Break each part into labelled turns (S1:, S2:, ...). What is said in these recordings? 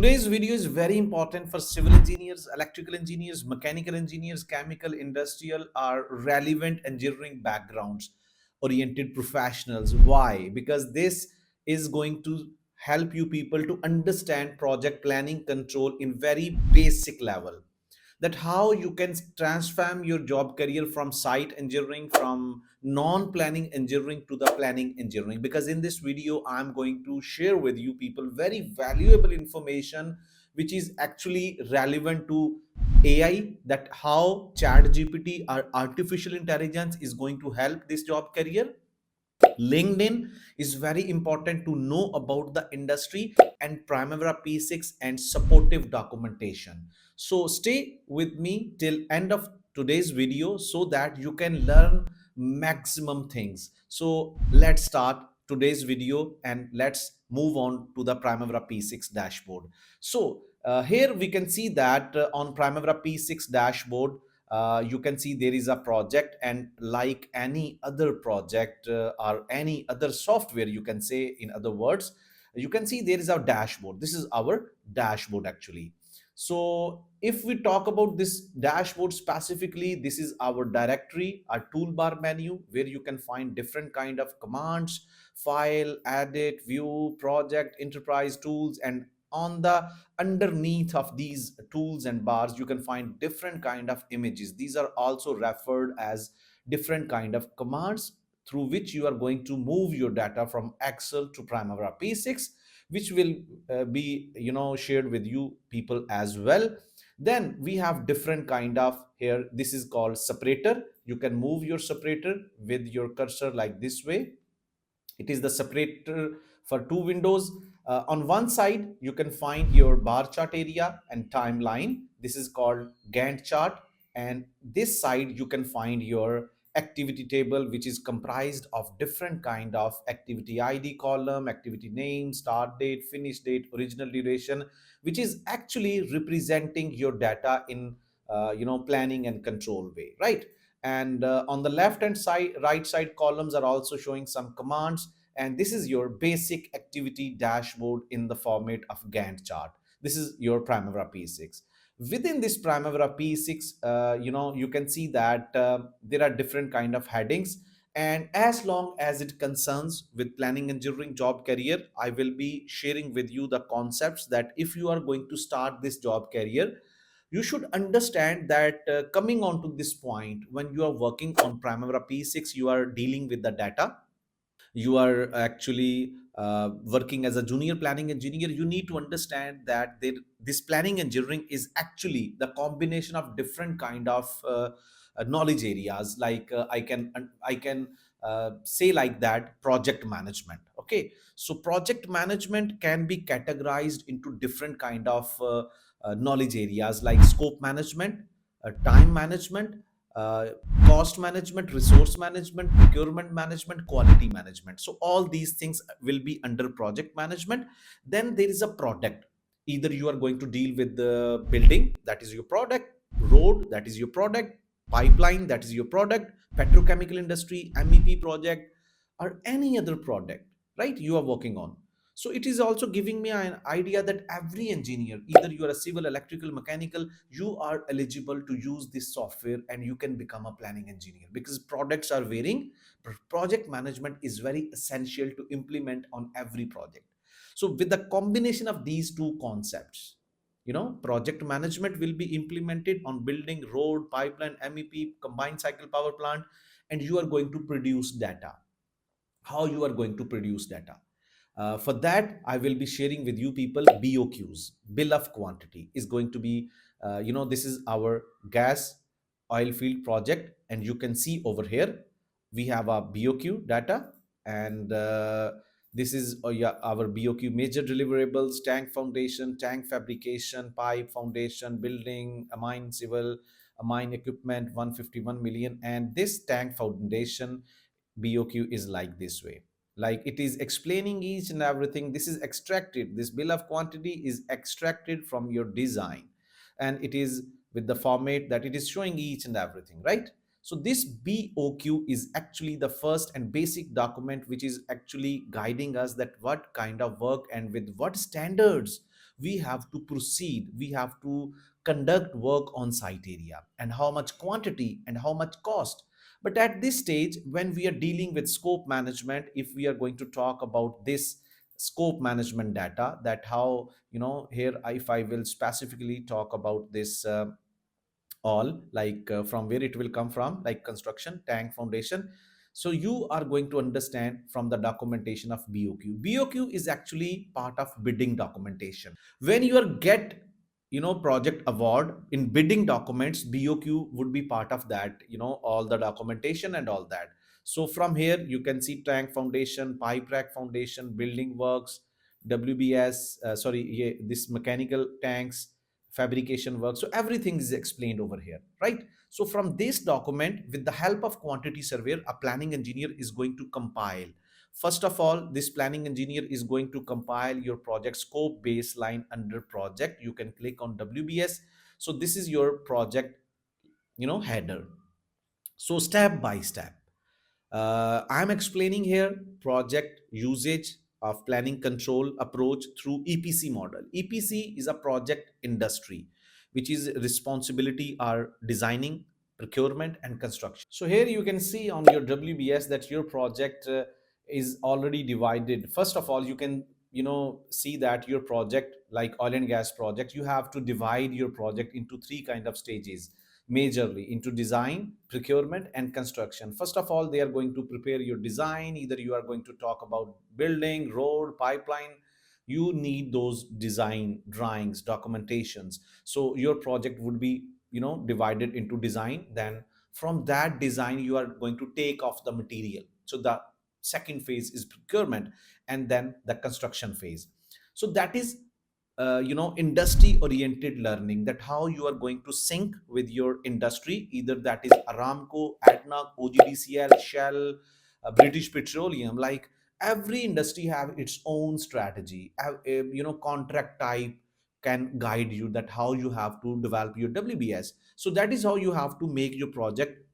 S1: Today's video is very important for civil engineers, electrical engineers, mechanical engineers, chemical, industrial, or relevant engineering backgrounds oriented professionals. Why? Because this is going to help you people to understand project planning control in very basic level, that how you can transform your job career from site engineering, from non-planning engineering to the planning engineering. Because in this video I'm going to share with you people very valuable information which is actually relevant to AI, that how chat gpt or artificial intelligence is going to help this job career. LinkedIn is very important to know about the industry, and Primavera P6 and supportive documentation. So stay with me till end of today's video so that you can learn maximum things. So let's start today's video and let's move on to the Primavera P6 dashboard. So here we can see that on Primavera P6 dashboard, you can see there is a project, and like any other project or any other software, you can say, in other words, you can see there is our dashboard. This is our dashboard actually. So if we talk about this dashboard specifically, this is our directory, our toolbar menu, where you can find different kind of commands: file, edit, view, project, enterprise tools. And on the underneath of these tools and bars, you can find different kind of images. These are also referred as different kind of commands through which you are going to move your data from Excel to Primavera P6, which will be shared with you people as well. Then we have different kind of, here this is called separator. You can move your separator with your cursor like this way. It is the separator for two windows. On one side, you can find your bar chart area and timeline. This is called Gantt chart. And this side, you can find your activity table, which is comprised of different kind of activity ID column, activity name, start date, finish date, original duration, which is actually representing your data in planning and control way, right? And on the left hand side, right side columns are also showing some commands. And this is your basic activity dashboard in the format of Gantt chart. This is your Primavera P6. Within this Primavera P6, you can see that there are different kind of headings. And as long as it concerns with planning engineering job career, I will be sharing with you the concepts that if you are going to start this job career, you should understand that coming on to this point, when you are working on Primavera P6, you are dealing with the data. You are actually working as a junior planning engineer. You need to understand that this planning engineering is actually the combination of different kind of knowledge areas. Like I can say like that, project management. Okay, so project management can be categorized into different kind of knowledge areas, like scope management, time management, uh, cost management, resource management, procurement management, quality management. So all these things will be under project management. Then there is a product. Either you are going to deal with the building, that is your product; road, that is your product; pipeline, that is your product; petrochemical industry, MEP project, or any other product, right, you are working on. So it is also giving me an idea that every engineer, either you are a civil, electrical, mechanical, you are eligible to use this software and you can become a planning engineer, because products are varying. Project management is very essential to implement on every project. So with the combination of these two concepts, project management will be implemented on building, road, pipeline, MEP, combined cycle power plant. And you are going to produce data. How you are going to produce data? For that, I will be sharing with you people BOQs, bill of quantity, is going to be, this is our gas oil field project. And you can see over here, we have a BOQ data. And this is yeah, our BOQ major deliverables: tank foundation, tank fabrication, pipe foundation, building, amine civil, amine equipment, 151 million. And this tank foundation BOQ is like this way. Like it is explaining each and everything. This is extracted. This bill of quantity is extracted from your design. And it is with the format that it is showing each and everything, right? So this BOQ is actually the first and basic document which is actually guiding us that what kind of work and with what standards we have to proceed, we have to conduct work on site area, and how much quantity and how much cost. But at this stage, when we are dealing with scope management, if we are going to talk about this scope management data, that how, here if I will specifically talk about this, all like from where it will come from, like construction, tank, foundation. So you are going to understand from the documentation of BOQ is actually part of bidding documentation. When you are get, project award, in bidding documents, BOQ would be part of that, all the documentation and all that. So from here you can see tank foundation, pipe rack foundation, building works, WBS, sorry, yeah, this mechanical tanks, fabrication work. So everything is explained over here, right? So from this document, with the help of quantity surveyor, a planning engineer is going to compile. First of all, this planning engineer is going to compile your project scope baseline under project. You can click on WBS. So this is your project, header. So step by step, I'm explaining here project usage of planning control approach through EPC model. EPC is a project industry, which is responsibility are designing, procurement, and construction. So here you can see on your WBS that your project is already divided. First of all, you can, see that your project, like oil and gas project, you have to divide your project into three kind of stages, majorly into design, procurement, and construction. First of all, they are going to prepare your design. Either you are going to talk about building, road, pipeline, you need those design drawings, documentations. So your project would be, divided into design. Then from that design, you are going to take off the material. So the second phase is procurement, and then the construction phase. So that is, industry oriented learning, that how you are going to sync with your industry, either that is Aramco, ADNOC, OGDCL, Shell, British Petroleum. Like every industry have its own strategy. Contract type can guide you that how you have to develop your WBS. So that is how you have to make your project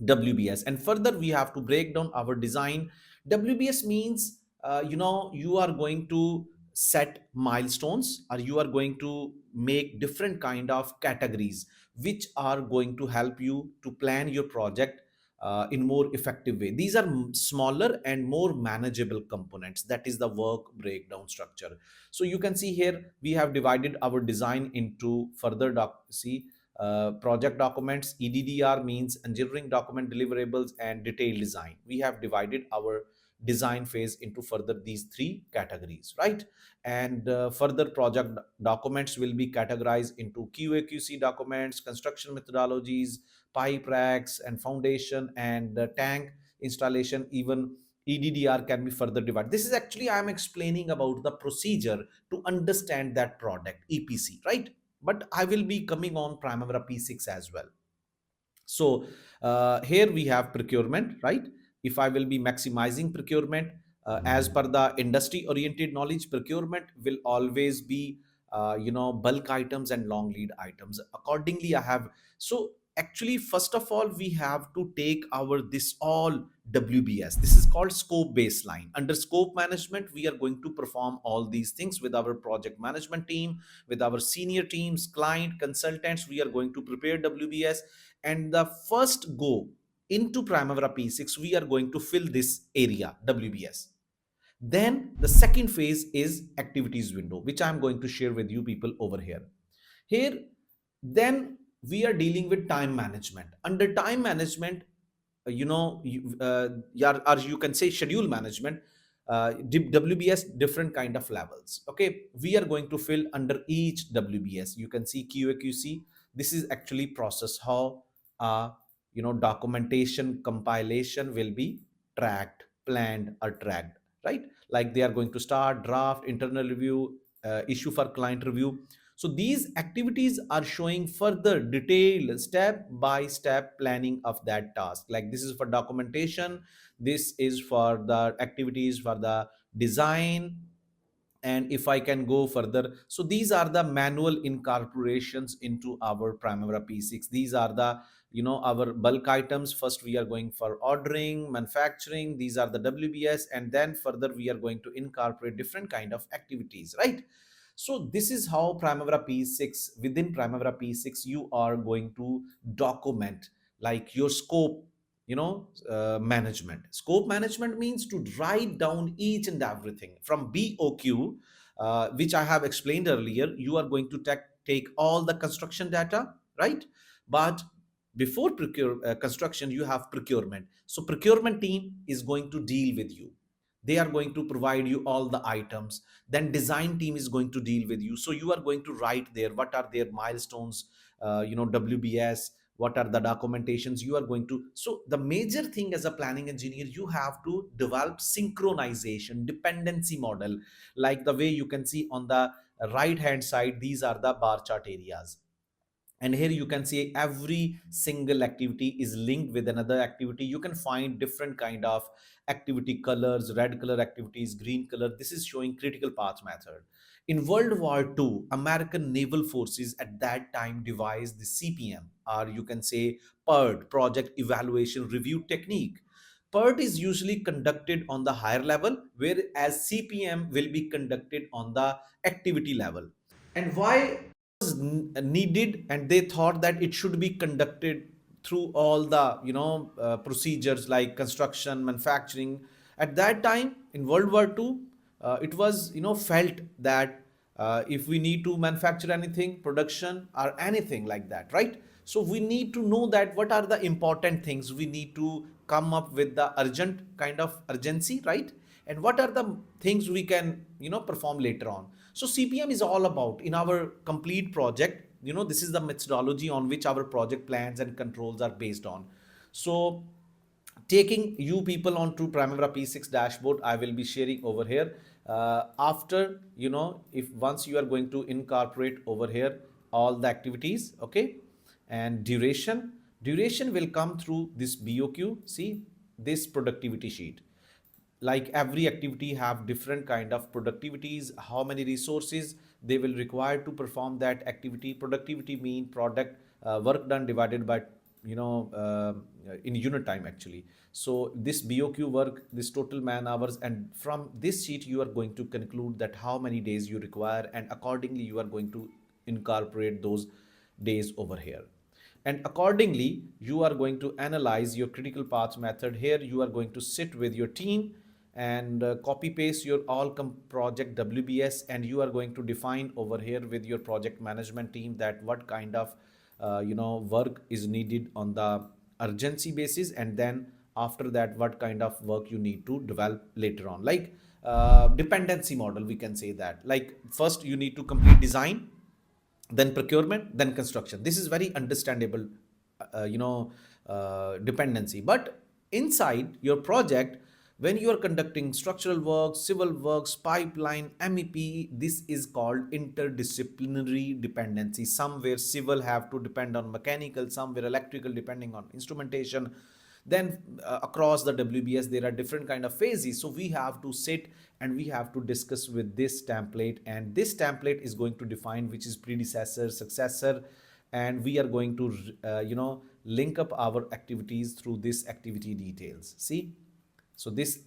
S1: WBS. And further, we have to break down our design. WBS means, you are going to set milestones, or you are going to make different kind of categories, which are going to help you to plan your project in more effective way. These are smaller and more manageable components. That is the work breakdown structure. So you can see here we have divided our design into further see, project documents. EDDR means engineering document deliverables and detailed design. We have divided our design phase into further these three categories, right? And further project documents will be categorized into QAQC documents, construction methodologies, pipe racks and foundation, and tank installation. Even EDDR can be further divided. This is actually I am explaining about the procedure to understand that product EPC, right? But I will be coming on Primavera P6 as well. So here we have procurement, right? If I will be maximizing procurement, as per the industry oriented knowledge, procurement will always be, bulk items and long lead items. Accordingly, I have, so actually first of all we have to take our this all WBS. This is called scope baseline. Under scope management, we are going to perform all these things with our project management team, with our senior teams, client, consultants. We are going to prepare WBS, and the first go into Primavera P6, we are going to fill this area WBS. Then the second phase is activities window, which I'm going to share with you people over here. Here, then we are dealing with time management. Under time management, yeah, or you can say schedule management, WBS different kind of levels. Okay, we are going to fill under each WBS. You can see QAQC. This is actually process how documentation compilation will be tracked, planned, or tracked, right? Like they are going to start draft, internal review, issue for client review. So these activities are showing further detailed step by step planning of that task. Like this is for documentation, this is for the activities for the design. And if I can go further, so these are the manual incorporations into our Primavera P6. These are the, our bulk items. First we are going for ordering, manufacturing. These are the WBS, and then further we are going to incorporate different kind of activities, right? So this is how Primavera P6, within Primavera P6, you are going to document like your scope, management. Scope management means to write down each and everything from BOQ, which I have explained earlier. You are going to take all the construction data, right? But before construction, you have procurement. So procurement team is going to deal with you. They are going to provide you all the items. Then design team is going to deal with you. So you are going to write there what are their milestones, WBS, what are the documentations you are going to. So the major thing as a planning engineer, you have to develop synchronization dependency model, like the way you can see on the right hand side. These are the bar chart areas, and here you can see every single activity is linked with another activity. You can find different kind of activity colors, red color activities, green color. This is showing critical path method. In World War II, American naval forces at that time devised the CPM, or you can say PERT, project evaluation review technique. PERT is usually conducted on the higher level, whereas CPM will be conducted on the activity level. And why needed, and they thought that it should be conducted through all the procedures like construction, manufacturing. At that time in World War II, it was felt that if we need to manufacture anything, production or anything like that, right? So we need to know that what are the important things. We need to come up with the urgent kind of urgency, right? And what are the things we can perform later on. So CPM is all about in our complete project. This is the methodology on which our project plans and controls are based on. So taking you people onto Primavera P6 dashboard, I will be sharing over here. After, if once you are going to incorporate over here all the activities, okay, and duration will come through this BOQ. See this productivity sheet, like every activity have different kind of productivities, how many resources they will require to perform that activity. Productivity mean product, work done divided by in unit time actually. So this BOQ work, this total man hours, and from this sheet you are going to conclude that how many days you require, and accordingly you are going to incorporate those days over here. And accordingly you are going to analyze your critical path method. Here you are going to sit with your team and copy paste your all project WBS, and you are going to define over here with your project management team that what kind of work is needed on the urgency basis, and then after that what kind of work you need to develop later on, like dependency model, we can say that. Like first you need to complete design, then procurement, then construction. This is very understandable dependency. But inside your project, when you are conducting structural work, civil works, pipeline, MEP, this is called interdisciplinary dependency. Somewhere civil have to depend on mechanical, somewhere electrical depending on instrumentation. Then across the WBS there are different kind of phases. So we have to sit and we have to discuss with this template, and this template is going to define which is predecessor, successor, and we are going to link up our activities through this activity details. See, so this,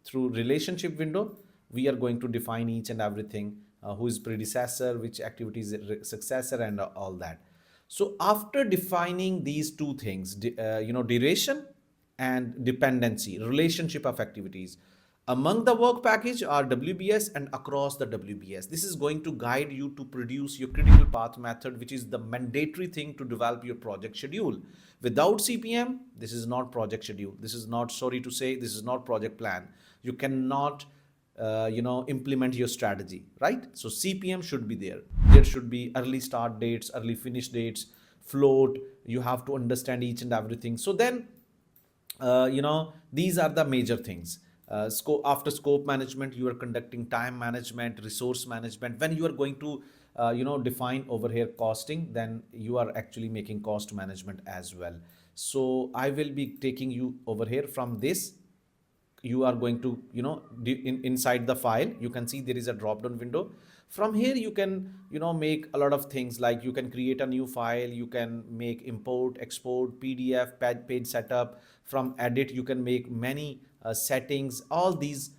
S1: through relationship window, we are going to define each and everything, who is predecessor, which activity is successor, and all that. So after defining these two things, duration and dependency, relationship of activities among the work package or WBS and across the WBS, this is going to guide you to produce your critical path method, which is the mandatory thing to develop your project schedule. Without CPM, this is not project schedule. This is not, sorry to say, this is not project plan. You cannot implement your strategy, right? So CPM should be there. There should be early start dates, early finish dates, float. You have to understand each and everything. So then these are the major things. After scope management, you are conducting time management, resource management. When you are going to define over here costing, then you are actually making cost management as well. So I will be taking you over here from this. You are going to inside the file, you can see there is a drop down window. From here you can make a lot of things, like you can create a new file, you can make import, export, PDF, page setup. From edit you can make many settings. All these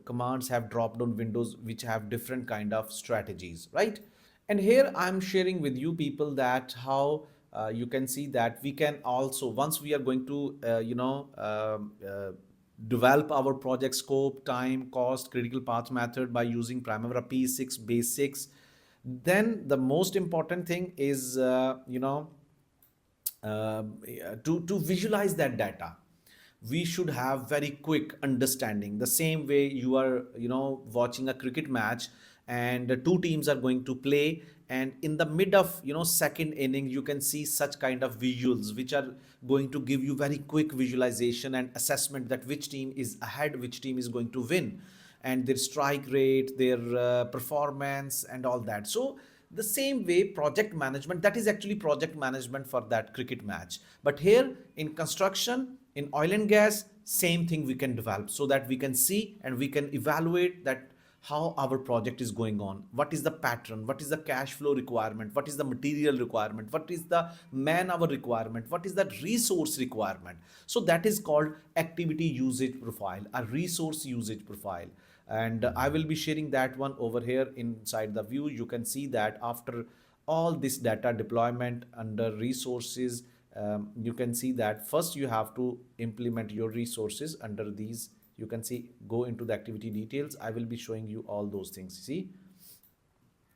S1: commands have drop down windows which have different kind of strategies, right? And here I'm sharing with you people that how you can see that we can also, once we are going to develop our project scope, time, cost, critical path method by using Primavera P6 basics, then the most important thing is to visualize that data. We should have very quick understanding, the same way you are watching a cricket match and the two teams are going to play, and in the mid of second inning you can see such kind of visuals which are going to give you very quick visualization and assessment that which team is ahead, which team is going to win, and their strike rate, their performance and all that. So the same way project management, that is actually project management for that cricket match, but here in construction, in oil and gas, same thing we can develop so that we can see and we can evaluate that how our project is going on, what is the pattern, what is the cash flow requirement, what is the material requirement, what is the man hour requirement, what is that resource requirement. So that is called activity usage profile, a resource usage profile. And I will be sharing that one over here inside the view. You can see that after all this data deployment under resources, you can see that first you have to implement your resources under these. You can see, go into the activity details. I will be showing you all those things. See,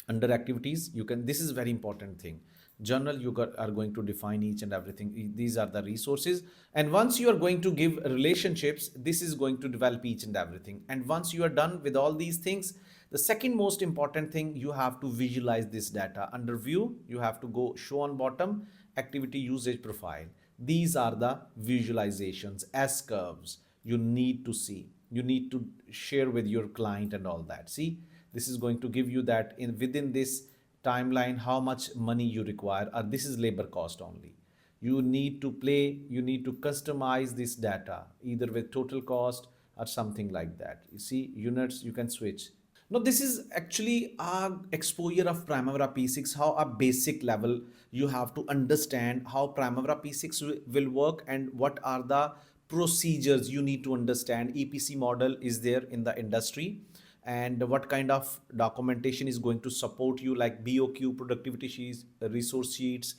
S1: under activities you can, this is very important thing, journal you are going to define each and everything. These are the resources, and once you are going to give relationships, this is going to develop each and everything. And once you are done with all these things, the second most important thing, you have to visualize this data. Under view you have to go show on bottom, activity usage profile. These are the visualizations, S curves you need to see, you need to share with your client and all that. See, this is going to give you that in within this timeline how much money you require, or this is labor cost only. You need to play, you need to customize this data either with total cost or something like that. You see, units you can switch. Now, this is actually a exposure of Primavera P6, how a basic level you have to understand how Primavera P6 will work and what are the procedures you need to understand. EPC model is there in the industry, and what kind of documentation is going to support you, like BOQ, productivity sheets, resource sheets,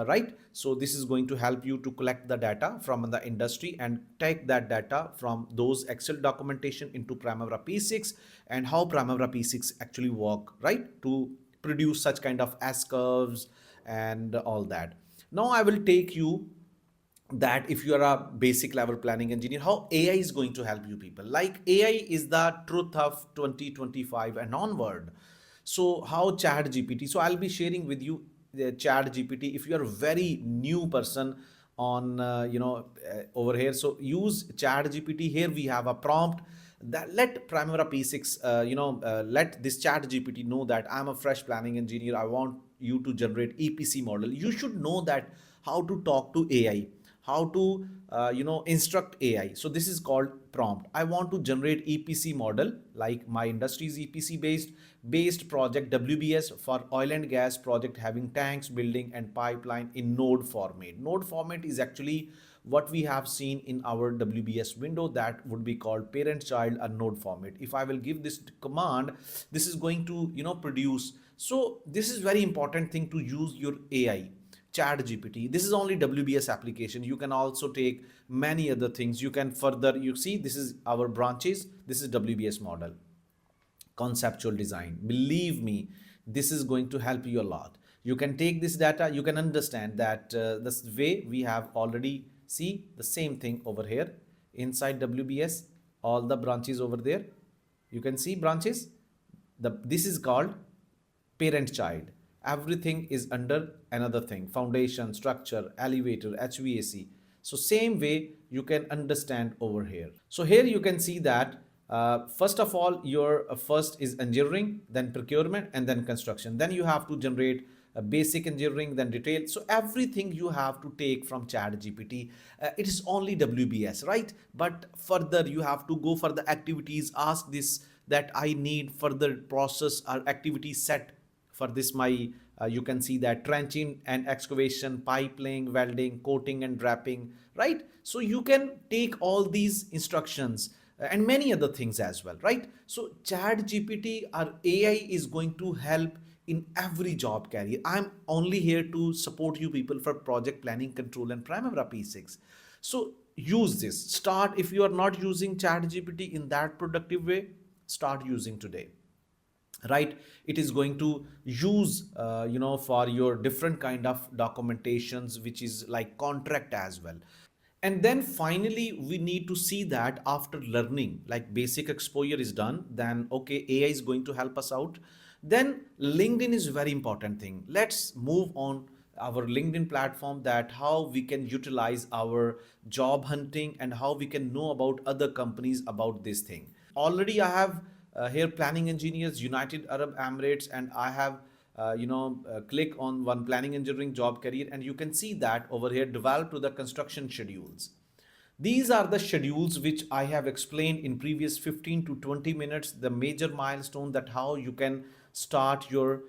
S1: right? So this is going to help you to collect the data from the industry and take that data from those Excel documentation into Primavera P6, and how Primavera P6 actually work, right, to produce such kind of S curves and all that. Now I will take you that if you are a basic level planning engineer, how AI is going to help you people. Like AI is the truth of 2025 and onward. So how Chat GPT, so I'll be sharing with you the Chat GPT. If you are a very new person on over here, so use Chat GPT. Here we have a prompt that let Primavera P6 let this Chat GPT know that I'm a fresh planning engineer, I want you to generate EPC model. You should know that how to talk to AI, how to instruct AI. So this is called prompt. I want to generate EPC model, like my industry is EPC based project WBS for oil and gas project having tanks, building and pipeline in node format. Node format is actually what we have seen in our WBS window, that would be called parent child or node format. If I will give this command, this is going to produce. So this is very important thing to use your AI. Chat GPT, this is only WBS application. You can also take many other things. You can further, you see, this is our branches, this is WBS model, conceptual design. Believe me, this is going to help you a lot. You can take this data, you can understand that this way we have already see the same thing over here inside WBS, all the branches over there. You can see branches. This is called parent child. Everything is under another thing, foundation, structure, elevator, HVAC. So same way you can understand over here. So here you can see that first of all your first is engineering, then procurement, and then construction. Then you have to generate a basic engineering, then detail. So everything you have to take from Chat GPT. It is only WBS, right? But further you have to go for the activities, ask this that I need further process or activity set for this my you can see that trenching and excavation, pipelaying, welding, coating and wrapping, right? So you can take all these instructions. and many other things as well, right? So chat gpt or AI is going to help in every job career. I'm only here to support you people for project planning, control, and Primavera P6. So use this. Start, if you are not using chat gpt in that productive way, start using today, right? It is going to use for your different kind of documentations, which is like contract as well. And then finally we need to see that after learning, like basic exposure is done, then okay, AI is going to help us out. Then LinkedIn is very important thing. Let's move on our LinkedIn platform, that how we can utilize our job hunting and how we can know about other companies about this thing. Already I have here planning engineers United Arab Emirates, and I have click on one planning engineering job career, and you can see that over here develop to the construction schedules. These are the schedules which I have explained in previous 15 to 20 minutes, the major milestone that how you can start your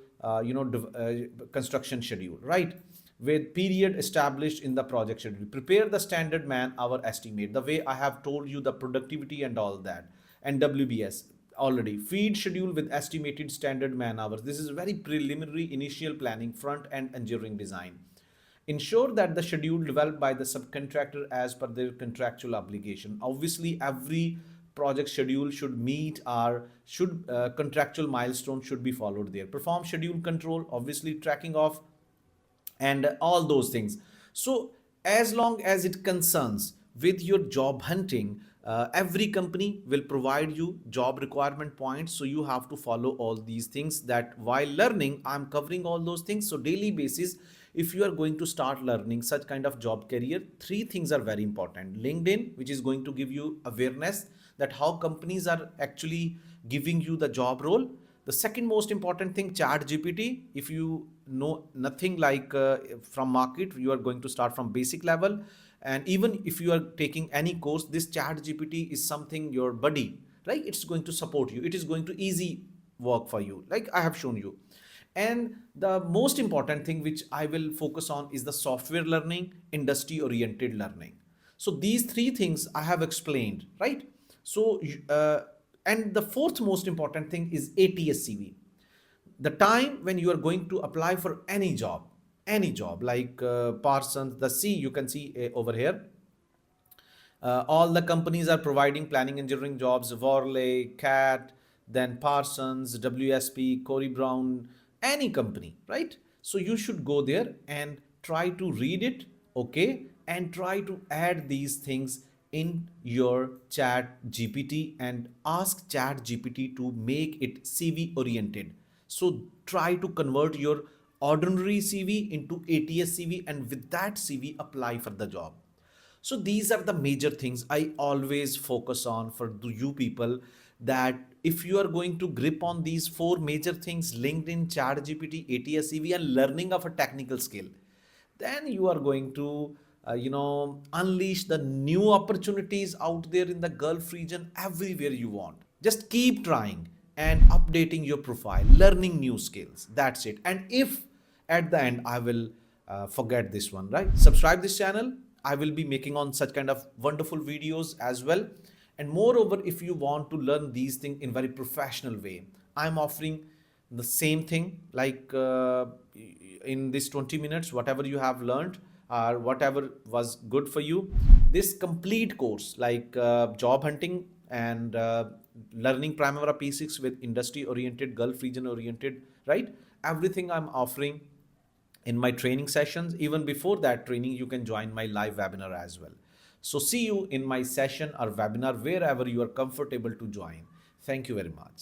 S1: construction schedule, right? With period established in the project schedule. Prepare the standard man hour estimate, the way I have told you, the productivity and all that. And WBS already. Feed schedule with estimated standard man hours. This is very preliminary initial planning, front end engineering design. Ensure that the schedule developed by the subcontractor as per their contractual obligation. Obviously, every project schedule should meet our should contractual milestone should be followed there. Perform schedule control, obviously tracking of and all those things. So as long as it concerns with your job hunting, every company will provide you job requirement points, so you have to follow all these things. That while learning, I'm covering all those things. So daily basis, if you are going to start learning such kind of job career, three things are very important. LinkedIn, which is going to give you awareness that how companies are actually giving you the job role. The second most important thing, chat gpt. If you know nothing like from market, you are going to start from basic level. And even if you are taking any course, this chat gpt is something your buddy, right? It's going to support you, it is going to easy work for you, like I have shown you. And the most important thing which I will focus on is the software learning, industry oriented learning. So these three things I have explained, right? So and the fourth most important thing is ATS CV. The time when you are going to apply for any job like Parsons, the C you can see over here. All the companies are providing planning engineering jobs, Worley, CAT, then Parsons, WSP, Corey Brown, any company, right? So you should go there and try to read it, okay? And try to add these things in your chat GPT and ask chat GPT to make it CV oriented. So try to convert your ordinary CV into ATS CV, and with that CV apply for the job. So these are the major things I always focus on for you people, that if you are going to grip on these four major things, LinkedIn, ChatGPT, ATS-CV, and learning of a technical skill, then you are going to unleash the new opportunities out there in the Gulf region everywhere you want. Just keep trying and updating your profile, learning new skills. That's it. And if at the end I will forget this one, right? Subscribe this channel. I will be making on such kind of wonderful videos as well. And moreover, if you want to learn these things in very professional way, I'm offering the same thing like in this 20 minutes, whatever you have learned or whatever was good for you, this complete course like job hunting and learning Primavera P6 with industry oriented, Gulf region oriented, right? Everything I'm offering in my training sessions. Even before that training, you can join my live webinar as well. So see you in my session or webinar wherever you are comfortable to join. Thank you very much.